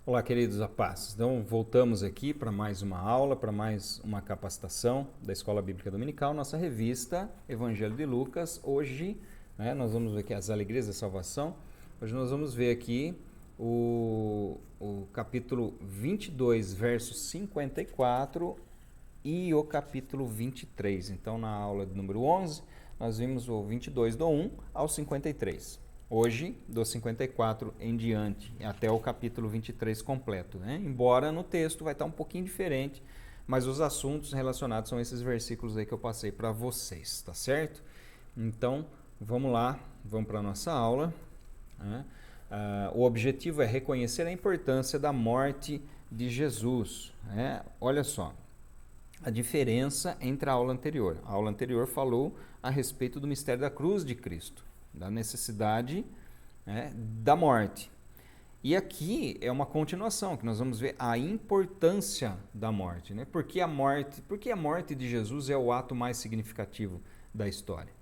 Olá, queridos, a paz. Então, voltamos aqui para mais uma aula, para mais uma capacitação da Escola Bíblica Dominical, nossa revista Evangelho de Lucas. Hoje, nós vamos ver aqui as alegrias da salvação. Hoje nós vamos ver aqui o capítulo 22, verso 54 e o capítulo 23. Então, na aula de número 11, nós vimos o 22 do 1 ao 53. Hoje, do 54 em diante, até o capítulo 23 completo, Embora no texto vai estar um pouquinho diferente, mas os assuntos relacionados são esses versículos aí que eu passei para vocês, tá certo? Então, vamos lá, vamos para a nossa aula. O objetivo é reconhecer a importância da morte de Jesus. Olha só, a diferença entre a aula anterior. A aula anterior falou a respeito do mistério da cruz de Cristo, da necessidade da morte. E aqui é uma continuação, que nós vamos ver a importância da morte. Porque a morte de Jesus é o ato mais significativo da história.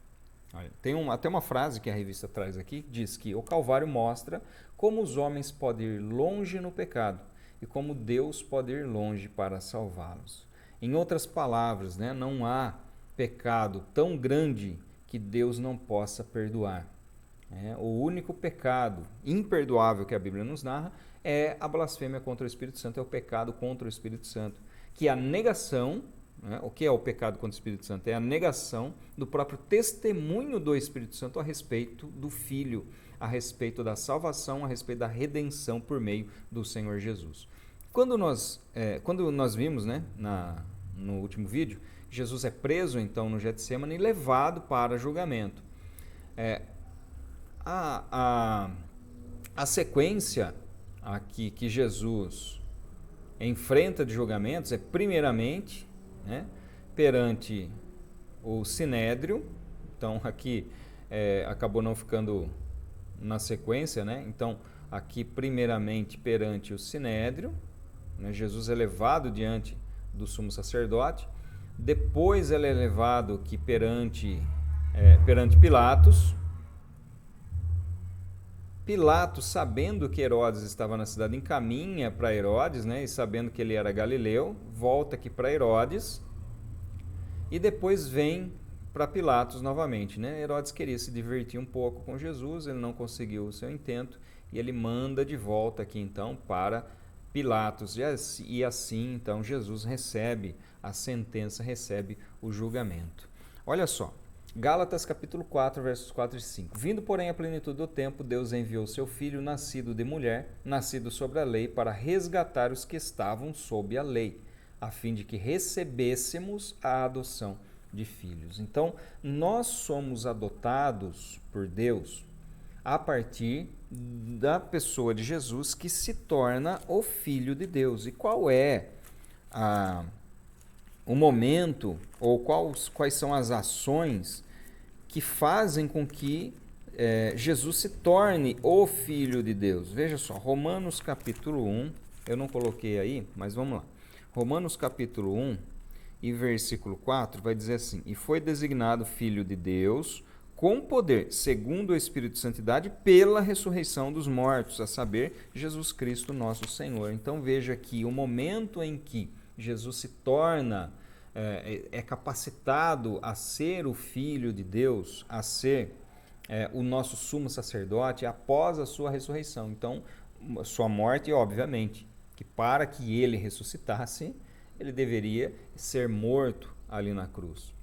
Olha, tem até uma frase que a revista traz aqui, que diz que o Calvário mostra como os homens podem ir longe no pecado e como Deus pode ir longe para salvá-los. Em outras palavras, não há pecado tão grande que Deus não possa perdoar. O único pecado imperdoável que a Bíblia nos narra é a blasfêmia contra o Espírito Santo, é o pecado contra o Espírito Santo, que é a negação. O que é o pecado contra o Espírito Santo? É a negação do próprio testemunho do Espírito Santo a respeito do Filho, a respeito da salvação, a respeito da redenção por meio do Senhor Jesus. Quando nós vimos no último vídeo, Jesus é preso então no Getsêmani e levado para julgamento. A sequência aqui que Jesus enfrenta de julgamentos é primeiramente perante o Sinédrio. Então aqui acabou não ficando na sequência, então aqui primeiramente perante o Sinédrio, Jesus é levado diante do sumo sacerdote, depois ele é levado aqui perante Pilatos. Pilatos, sabendo que Herodes estava na cidade, encaminha para Herodes, e sabendo que ele era galileu, volta aqui para Herodes e depois vem para Pilatos novamente. Herodes queria se divertir um pouco com Jesus, ele não conseguiu o seu intento e ele manda de volta aqui então para Pilatos. E assim então Jesus recebe a sentença, recebe o julgamento. Olha só. Gálatas capítulo 4, versos 4 e 5. Vindo, porém, a plenitude do tempo, Deus enviou seu Filho, nascido de mulher, nascido sobre a lei, para resgatar os que estavam sob a lei, a fim de que recebêssemos a adoção de filhos. Então, nós somos adotados por Deus a partir da pessoa de Jesus, que se torna o Filho de Deus. E qual é o momento, ou quais são as ações que fazem com que Jesus se torne o Filho de Deus? Veja só, Romanos capítulo 1, eu não coloquei aí, mas vamos lá. Romanos capítulo 1 e versículo 4 vai dizer assim: e foi designado Filho de Deus com poder, segundo o Espírito de Santidade, pela ressurreição dos mortos, a saber, Jesus Cristo nosso Senhor. Então veja aqui o momento em que Jesus se torna, é capacitado a ser o Filho de Deus, a ser o nosso sumo sacerdote após a sua ressurreição. Então, sua morte, obviamente, que para que ele ressuscitasse, ele deveria ser morto ali na cruz.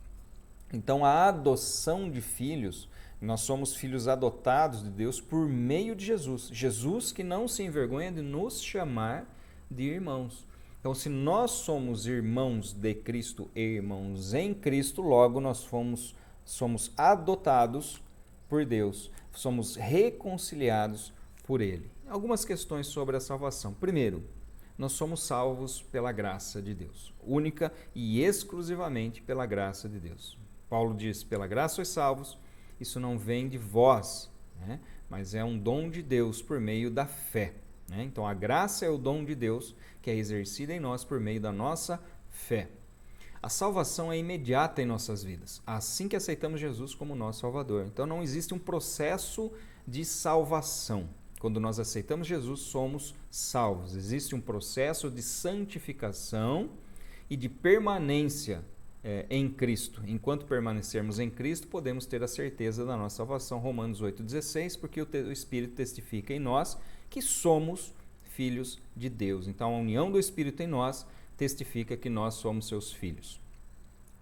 Então, a adoção de filhos, nós somos filhos adotados de Deus por meio de Jesus. Jesus que não se envergonha de nos chamar de irmãos. Então, se nós somos irmãos de Cristo e irmãos em Cristo, logo nós somos adotados por Deus, somos reconciliados por Ele. Algumas questões sobre a salvação. Primeiro, nós somos salvos pela graça de Deus, única e exclusivamente pela graça de Deus. Paulo diz: pela graça sois salvos, isso não vem de vós, mas é um dom de Deus por meio da fé. Então a graça é o dom de Deus que é exercida em nós por meio da nossa fé. A salvação é imediata em nossas vidas, assim que aceitamos Jesus como nosso Salvador. Então não existe um processo de salvação. Quando nós aceitamos Jesus, somos salvos. Existe um processo de santificação e de permanência em Cristo. Enquanto permanecermos em Cristo, podemos ter a certeza da nossa salvação. Romanos 8,16, porque o Espírito testifica em nós que somos filhos de Deus. Então, a união do Espírito em nós testifica que nós somos seus filhos.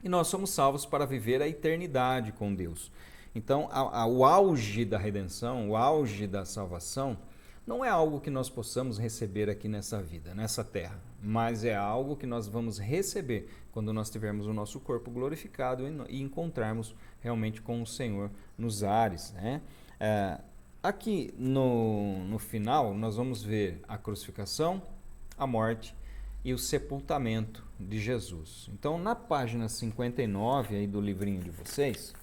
E nós somos salvos para viver a eternidade com Deus. Então, o auge da redenção, o auge da salvação, não é algo que nós possamos receber aqui nessa vida, nessa terra, mas é algo que nós vamos receber quando nós tivermos o nosso corpo glorificado e encontrarmos realmente com o Senhor nos ares, né? Aqui no final, nós vamos ver a crucificação, a morte e o sepultamento de Jesus. Então, na página 59 aí do livrinho de vocês,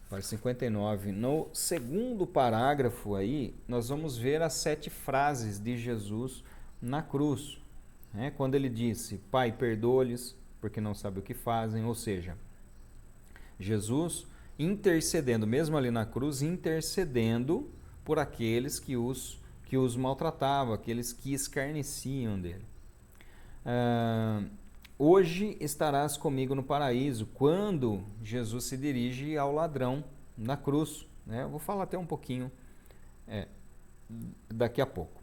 página 59, no segundo parágrafo aí, nós vamos ver as 7 frases de Jesus na cruz. Né? Quando ele disse, Pai, perdoa-lhes, porque não sabem o que fazem, ou seja, Jesus intercedendo, mesmo ali na cruz, intercedendo por aqueles que os maltratavam, aqueles que escarneciam dele. Hoje estarás comigo no paraíso, quando Jesus se dirige ao ladrão na cruz. Né? Eu vou falar até um pouquinho daqui a pouco.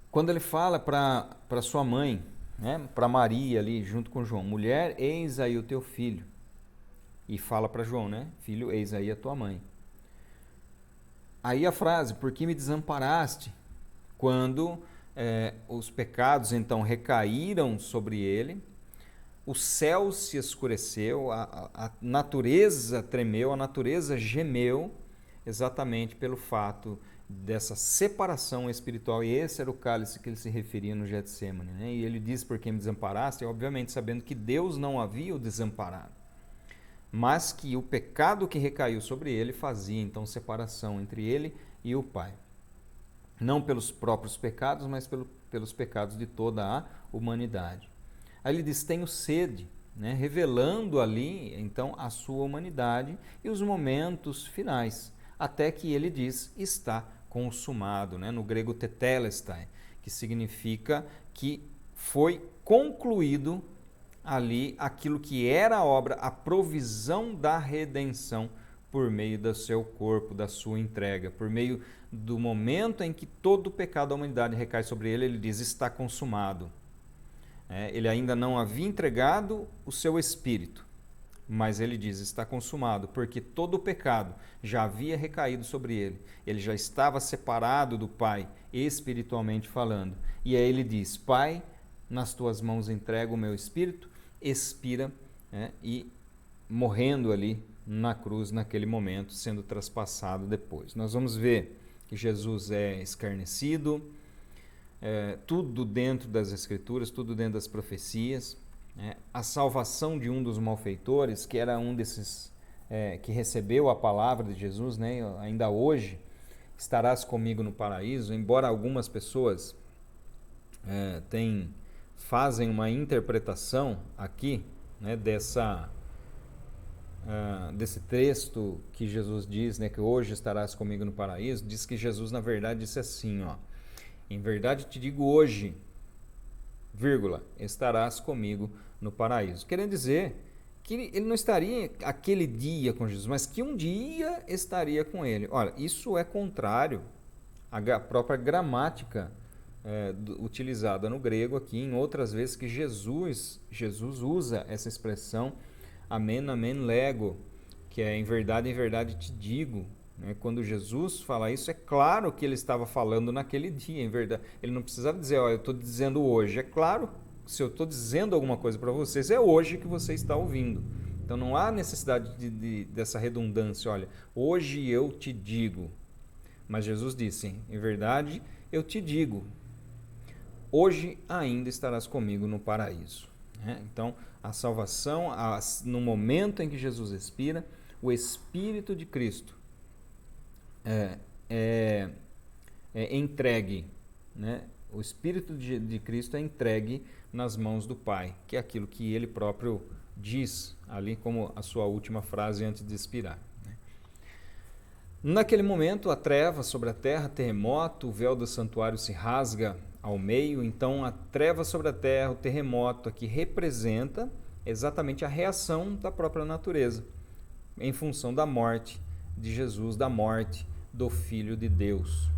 Quando ele fala para sua mãe, né, para Maria ali junto com João, mulher, eis aí o teu filho. E fala para João, né, filho, eis aí a tua mãe. Aí a frase, por que me desamparaste? Quando os pecados então recaíram sobre ele, o céu se escureceu, a natureza tremeu, a natureza gemeu, exatamente pelo fato dessa separação espiritual, e esse era o cálice que ele se referia no Getsêmani, né? E ele diz, por que me desamparaste? Obviamente sabendo que Deus não havia o desamparado, mas que o pecado que recaiu sobre ele fazia então separação entre ele e o Pai. Não pelos próprios pecados, mas pelos pecados de toda a humanidade. Aí ele diz, tenho sede, né? Revelando ali então a sua humanidade e os momentos finais, até que ele diz, está consumado, né? No grego tetelestai, que significa que foi concluído ali aquilo que era a obra, a provisão da redenção por meio do seu corpo, da sua entrega, por meio do momento em que todo o pecado da humanidade recai sobre ele, ele diz, está consumado. Ele ainda não havia entregado o seu espírito, mas ele diz, está consumado, porque todo o pecado já havia recaído sobre ele, ele já estava separado do Pai, espiritualmente falando. E aí ele diz, Pai, nas tuas mãos entrego o meu espírito, expira, e morrendo ali na cruz naquele momento, sendo traspassado depois. Nós vamos ver que Jesus é escarnecido, tudo dentro das Escrituras, tudo dentro das profecias, a salvação de um dos malfeitores, que era um desses que recebeu a palavra de Jesus, né? Ainda hoje estarás comigo no paraíso, embora algumas pessoas fazem uma interpretação aqui, né, desse texto que Jesus diz, né, que hoje estarás comigo no paraíso, diz que Jesus na verdade disse assim, ó, em verdade te digo hoje, vírgula, estarás comigo no paraíso. Querendo dizer que ele não estaria aquele dia com Jesus, mas que um dia estaria com ele. Olha, isso é contrário à própria gramática utilizada no grego aqui, em outras vezes que Jesus usa essa expressão amen, amen, lego, que é em verdade te digo. Quando Jesus fala isso, é claro que ele estava falando naquele dia, em verdade. Ele não precisava dizer, eu estou dizendo hoje. É claro, se eu estou dizendo alguma coisa para vocês, é hoje que você está ouvindo. Então não há necessidade dessa redundância, olha, hoje eu te digo. Mas Jesus disse, em verdade eu te digo, hoje ainda estarás comigo no paraíso. Então, a salvação, no momento em que Jesus expira, o Espírito de Cristo é entregue, né? O Espírito de Cristo é entregue nas mãos do Pai, que é aquilo que ele próprio diz ali como a sua última frase antes de expirar. Naquele momento, a treva sobre a terra, terremoto, o véu do santuário se rasga ao meio. Então, a treva sobre a terra, o terremoto aqui representa exatamente a reação da própria natureza, em função da morte de Jesus, da morte do Filho de Deus.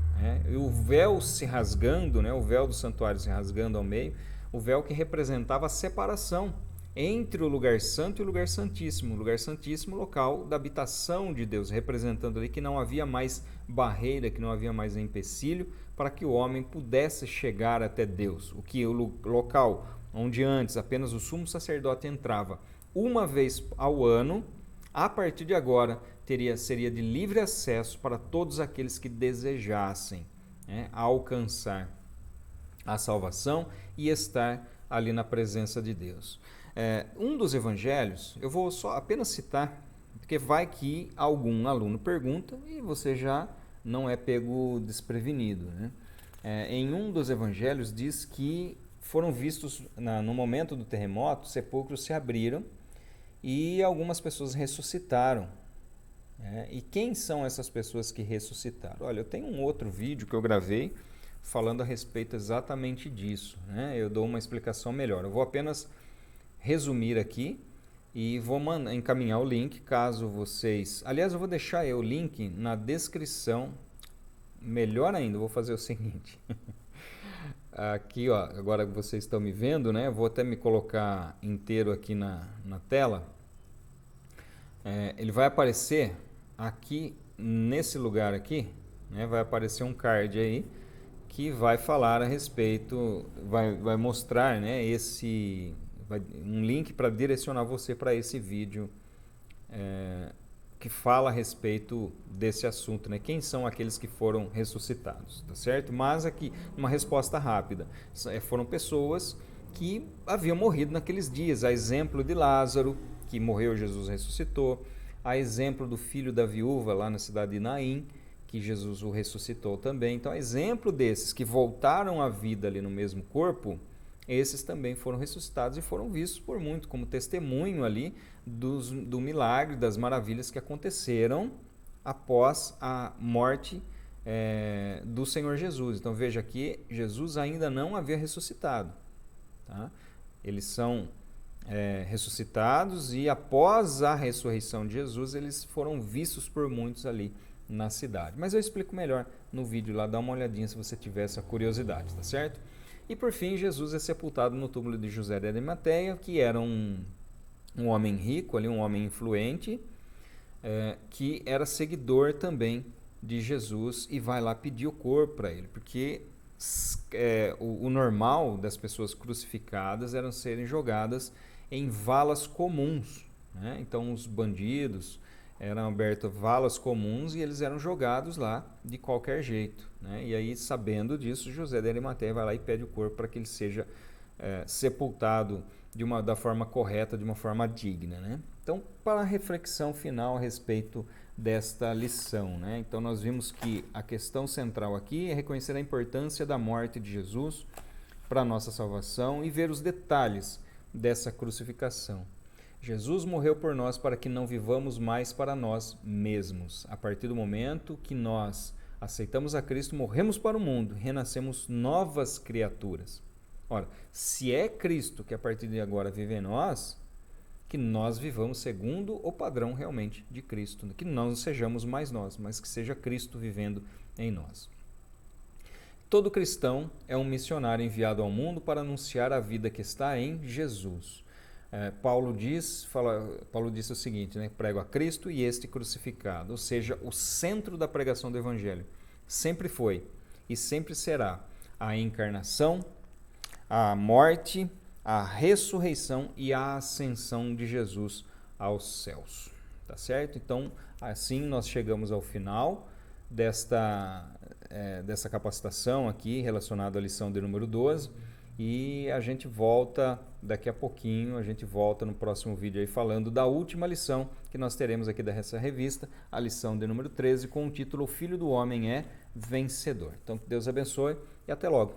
E o véu se rasgando, o véu do santuário se rasgando ao meio, o véu que representava a separação entre o lugar santo e o lugar santíssimo. O lugar santíssimo, local da habitação de Deus, representando ali que não havia mais barreira, que não havia mais empecilho para que o homem pudesse chegar até Deus. O local onde antes apenas o sumo sacerdote entrava uma vez ao ano, a partir de agora seria de livre acesso para todos aqueles que desejassem alcançar a salvação e estar ali na presença de Deus. Um dos evangelhos, eu vou só apenas citar, porque vai que algum aluno pergunta e você já não é pego desprevenido. Em um dos evangelhos diz que foram vistos, no momento do terremoto, sepulcros se abriram e algumas pessoas ressuscitaram. E quem são essas pessoas que ressuscitaram? Olha, eu tenho um outro vídeo que eu gravei falando a respeito exatamente disso. Eu dou uma explicação melhor. Eu vou apenas resumir aqui e vou encaminhar o link caso vocês... Aliás, eu vou deixar o link na descrição. Melhor ainda, eu vou fazer o seguinte. Aqui, ó, agora que vocês estão me vendo, eu vou até me colocar inteiro aqui na tela. Ele vai aparecer aqui, nesse lugar aqui, vai aparecer um card aí que vai falar a respeito, vai mostrar um link para direcionar você para esse vídeo que fala a respeito desse assunto, Quem são aqueles que foram ressuscitados, tá certo? Mas aqui, uma resposta rápida, foram pessoas que haviam morrido naqueles dias, a exemplo de Lázaro, que morreu, Jesus ressuscitou, a exemplo do filho da viúva lá na cidade de Naim, que Jesus o ressuscitou também. Então, a exemplo desses que voltaram à vida ali no mesmo corpo, esses também foram ressuscitados e foram vistos por muitos como testemunho ali do milagre, das maravilhas que aconteceram após a morte do Senhor Jesus. Então veja que Jesus ainda não havia ressuscitado. Tá? Eles são ressuscitados e após a ressurreição de Jesus, eles foram vistos por muitos ali na cidade. Mas eu explico melhor no vídeo lá, dá uma olhadinha se você tiver essa curiosidade, tá certo? E por fim, Jesus é sepultado no túmulo de José de Arimateia, que era um homem rico, ali, um homem influente, que era seguidor também de Jesus e vai lá pedir o corpo para ele, porque o normal das pessoas crucificadas eram serem jogadas em valas comuns. Então os bandidos eram abertas valas comuns e eles eram jogados lá de qualquer jeito. E aí, sabendo disso, José de Arimateia vai lá e pede o corpo para que ele seja sepultado da forma correta, de uma forma digna. Então, para a reflexão final a respeito desta lição. Então, nós vimos que a questão central aqui é reconhecer a importância da morte de Jesus para a nossa salvação e ver os detalhes dessa crucificação. Jesus morreu por nós para que não vivamos mais para nós mesmos. A partir do momento que nós aceitamos a Cristo, morremos para o mundo, renascemos novas criaturas. Ora, se é Cristo que a partir de agora vive em nós, que nós vivamos segundo o padrão realmente de Cristo, que não sejamos mais nós, mas que seja Cristo vivendo em nós. Todo cristão é um missionário enviado ao mundo para anunciar a vida que está em Jesus. Paulo disse o seguinte, prego a Cristo e este crucificado, ou seja, o centro da pregação do Evangelho sempre foi e sempre será a encarnação, a morte, a ressurreição e a ascensão de Jesus aos céus, tá certo? Então, assim nós chegamos ao final dessa capacitação aqui relacionada à lição de número 12. E a gente volta daqui a pouquinho, a gente volta no próximo vídeo aí falando da última lição que nós teremos aqui dessa revista, a lição de número 13, com o título O Filho do Homem é Vencedor. Então, que Deus abençoe e até logo.